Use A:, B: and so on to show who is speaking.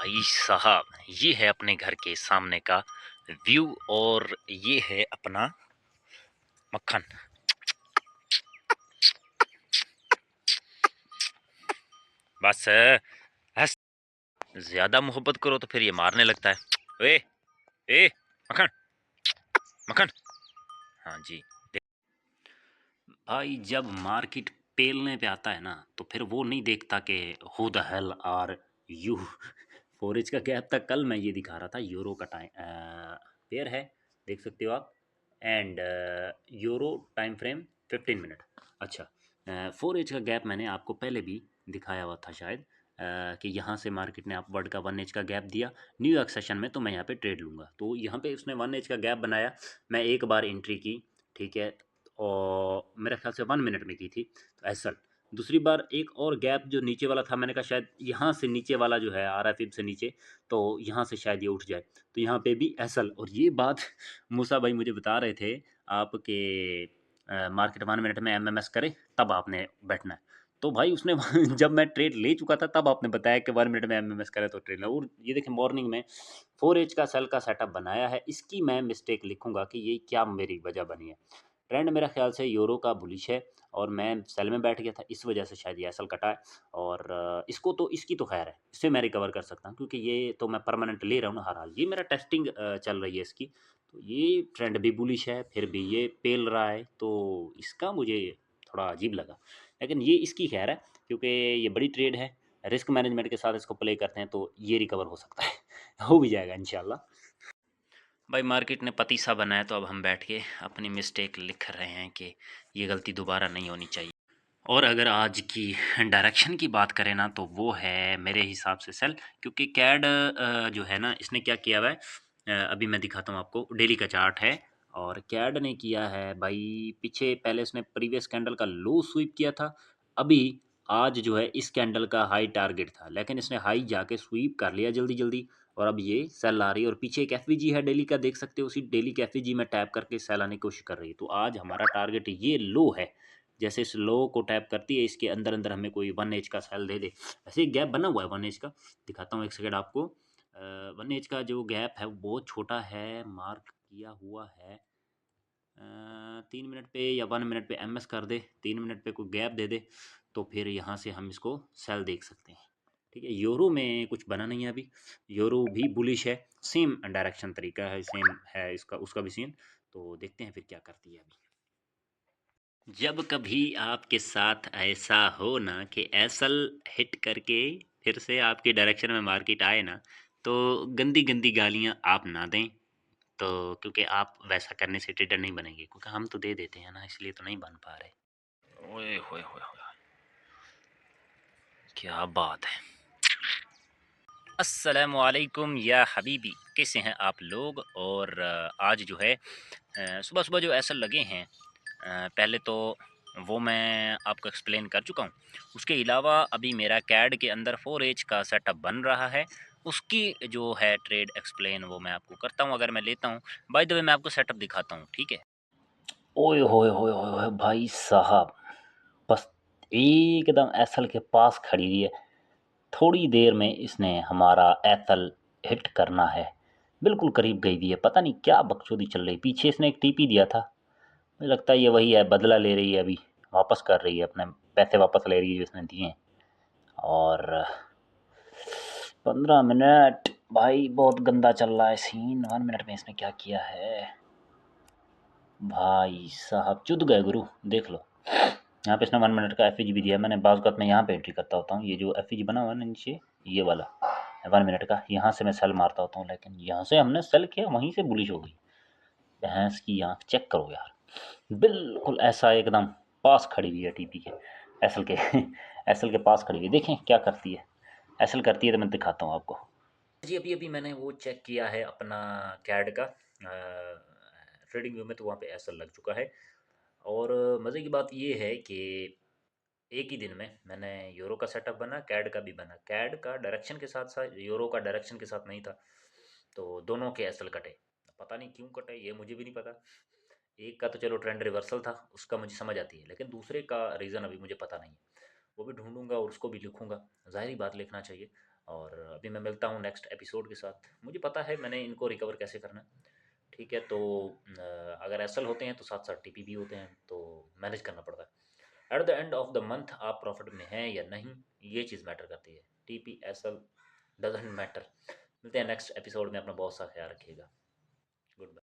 A: भाई साहब, ये है अपने घर के सामने का व्यू और ये है अपना मक्खन। बस हस ज्यादा मोहब्बत करो तो फिर ये मारने लगता है। ए ए मक्खन मक्खन। हाँ जी। भाई जब मार्केट पेलने पे आता है ना तो फिर वो नहीं देखता कि who the hell are you. फोरेज का गैप था, कल मैं ये दिखा रहा था यूरो का टाइम पेयर है, देख सकते हो आप। And euro time frame 15 minute. अच्छा, फोरेज का गैप मैंने आपको पहले भी दिखाया हुआ था शायद, कि यहाँ से मार्केट ने आप वर्ड का 1 एज का गैप दिया न्यूयॉर्क सेशन में, तो मैं यहाँ पे ट्रेड लूँगा। तो यहाँ पे उसने 1 एज का गैप बनाया, मैं एक बार एंट्री की, ठीक है, और मेरे ख्याल से 1 मिनट में की थी, तो ऐसा। दूसरी बार एक और गैप जो नीचे वाला था, मैंने कहा शायद यहाँ से नीचे वाला जो है आर एफ से नीचे, तो यहाँ से शायद ये उठ जाए, तो यहाँ पे भी एसल। और ये बात मूसा भाई मुझे बता रहे थे आपके, मार्केट 1 मिनट में एमएमएस करे तब आपने बैठना है। तो भाई उसने जब मैं ट्रेड ले चुका था तब आपने बताया कि 1 मिनट में एमएमएस करे तो ट्रेड लो। और ये देखें मॉर्निंग में 4 एज का सेल का सेटअप बनाया है, इसकी मैं मिस्टेक लिखूंगा कि ये क्या मेरी वजह बनी है। ट्रेंड मेरा ख्याल से यूरो का बुलिश है और मैं सेल में बैठ गया था, इस वजह से शायद ये एसल कटा है। और इसको तो, इसकी तो खैर है, इससे मैं रिकवर कर सकता हूँ क्योंकि ये तो मैं परमानेंट ले रहा हूँ ना हर हाल। ये मेरा टेस्टिंग चल रही है इसकी, तो ये ट्रेंड भी बुलिश है, फिर भी ये पेल रहा है, तो इसका मुझे थोड़ा अजीब लगा। लेकिन ये इसकी खैर है क्योंकि ये बड़ी ट्रेड है, रिस्क मैनेजमेंट के साथ इसको प्ले करते हैं तो ये रिकवर हो सकता है। हो भी जाएगा इंशाल्लाह। भाई मार्केट ने पतीसा बनाया तो अब हम बैठ के अपनी मिस्टेक लिख रहे हैं कि ये गलती दोबारा नहीं होनी चाहिए। और अगर आज की डायरेक्शन की बात करें ना तो वो है मेरे हिसाब से सेल, क्योंकि कैड जो है ना इसने क्या किया हुआ है, अभी मैं दिखाता हूँ आपको, डेली का चार्ट है। और कैड ने किया है भाई पीछे, पहले इसने प्रीवियस कैंडल का लो स्वीप किया था, अभी आज जो है इस कैंडल का हाई टारगेट था, लेकिन इसने हाई जाके स्वीप कर लिया जल्दी जल्दी, और अब ये सेल आ रही है। और पीछे एक एफ है डेली का, देख सकते हो, उसी डेली के एफ में टैप करके सेल आने की कोशिश कर रही है। तो आज हमारा टारगेट ये लो है, जैसे इस लो को टैप करती है इसके अंदर अंदर हमें कोई 1 एज का सेल दे दे। ऐसे एक गैप बना हुआ है 1 एज का, दिखाता हूँ एक सेकेंड आपको। 1 एज का जो गैप है वो बहुत छोटा है, मार्क किया हुआ है। 3 मिनट पे या 1 मिनट पे एम एस कर दे, 3 मिनट पे कोई गैप दे दे, तो फिर यहाँ से हम इसको सेल देख सकते हैं। ठीक है, यूरो में कुछ बना नहीं है अभी, यूरो भी बुलिश है, सेम डायरेक्शन तरीका है, सेम है इसका उसका भी सीन। तो देखते हैं फिर क्या करती है अभी। जब कभी आपके साथ ऐसा हो ना कि एसल हिट करके फिर से आपकी डायरेक्शन में मार्केट आए ना, तो गंदी गंदी गालियां आप ना दें, तो क्योंकि आप वैसा करने से ट्रेडर नहीं बनेंगे, क्योंकि हम तो दे देते हैं ना, इसलिए तो नहीं बन पा रहे। ओए होए होए होए, क्या बात है। अस्सलामुअलैकुम या हबीबी, कैसे हैं आप लोग। और आज जो है सुबह सुबह जो ऐसा लगे हैं, पहले तो वो मैं आपको एक्सप्लेन कर चुका हूँ। उसके अलावा अभी मेरा कैड के अंदर 4 एज का सेटअप बन रहा है, उसकी जो है ट्रेड एक्सप्लेन वो मैं आपको करता हूँ अगर मैं लेता हूँ। बाय द वे मैं आपको सेटअप दिखाता हूँ, ठीक है। ओए होए होए होए होए भाई साहब, बस एकदम एसल के पास खड़ी हुई है, थोड़ी देर में इसने हमारा एसल हिट करना है, बिल्कुल करीब गई हुई है, पता नहीं क्या बकचोदी चल रही। पीछे इसने एक टीपी दिया था, मुझे लगता है ये वही है, बदला ले रही है, अभी वापस कर रही है, अपने पैसे वापस ले रही है जो इसने दिए। और 15 मिनट भाई बहुत गंदा चल रहा है सीन। 1 मिनट में इसने क्या किया है भाई साहब, चुद गए गुरु, देख लो। यहाँ पे इसने 1 मिनट का एफ भी दिया, मैंने बाज़ मैं यहाँ पे एंट्री करता होता हूँ, ये जो एफ बना हुआ है ना नीचे, ये वाला 1 मिनट का, यहाँ से मैं सेल मारता होता हूँ, लेकिन यहाँ से हमने सेल किया, वहीं से बुलिश हो गई। भैंस की आँख चेक करो यार, बिल्कुल ऐसा एकदम पास खड़ी हुई है टीपी के, एसल के एसल के पास खड़ी हुई है। देखें क्या करती है, एसल करती है तो मैं दिखाता हूँ आपको। जी अभी अभी मैंने वो चेक किया है अपना कैड का ट्रेडिंग व्यू में, तो वहाँ पे एसल लग चुका है। और मज़े की बात ये है कि एक ही दिन में मैंने यूरो का सेटअप बना, कैड का भी बना। कैड का डायरेक्शन के साथ साथ यूरो का डायरेक्शन के साथ नहीं था, तो दोनों के एसल कटे। पता नहीं क्यों कटे, ये मुझे भी नहीं पता। एक का तो चलो ट्रेंड रिवर्सल था, उसका मुझे समझ आती है, लेकिन दूसरे का रीज़न अभी मुझे पता नहीं है, वो भी ढूंढूंगा और उसको भी लिखूंगा। ज़ाहिर बात लिखना चाहिए, और अभी मैं मिलता हूँ नेक्स्ट एपिसोड के साथ। मुझे पता है मैंने इनको रिकवर कैसे करना है, ठीक है। तो अगर एसएल होते हैं तो साथ साथ टीपी भी होते हैं, तो मैनेज करना पड़ता है। At the end of the month आप प्रॉफिट में हैं या नहीं, ये चीज़ मैटर करती है। TP SL doesn't matter. मिलते हैं नेक्स्ट एपिसोड में, अपना बहुत सा ख्याल रखिएगा। Good bye.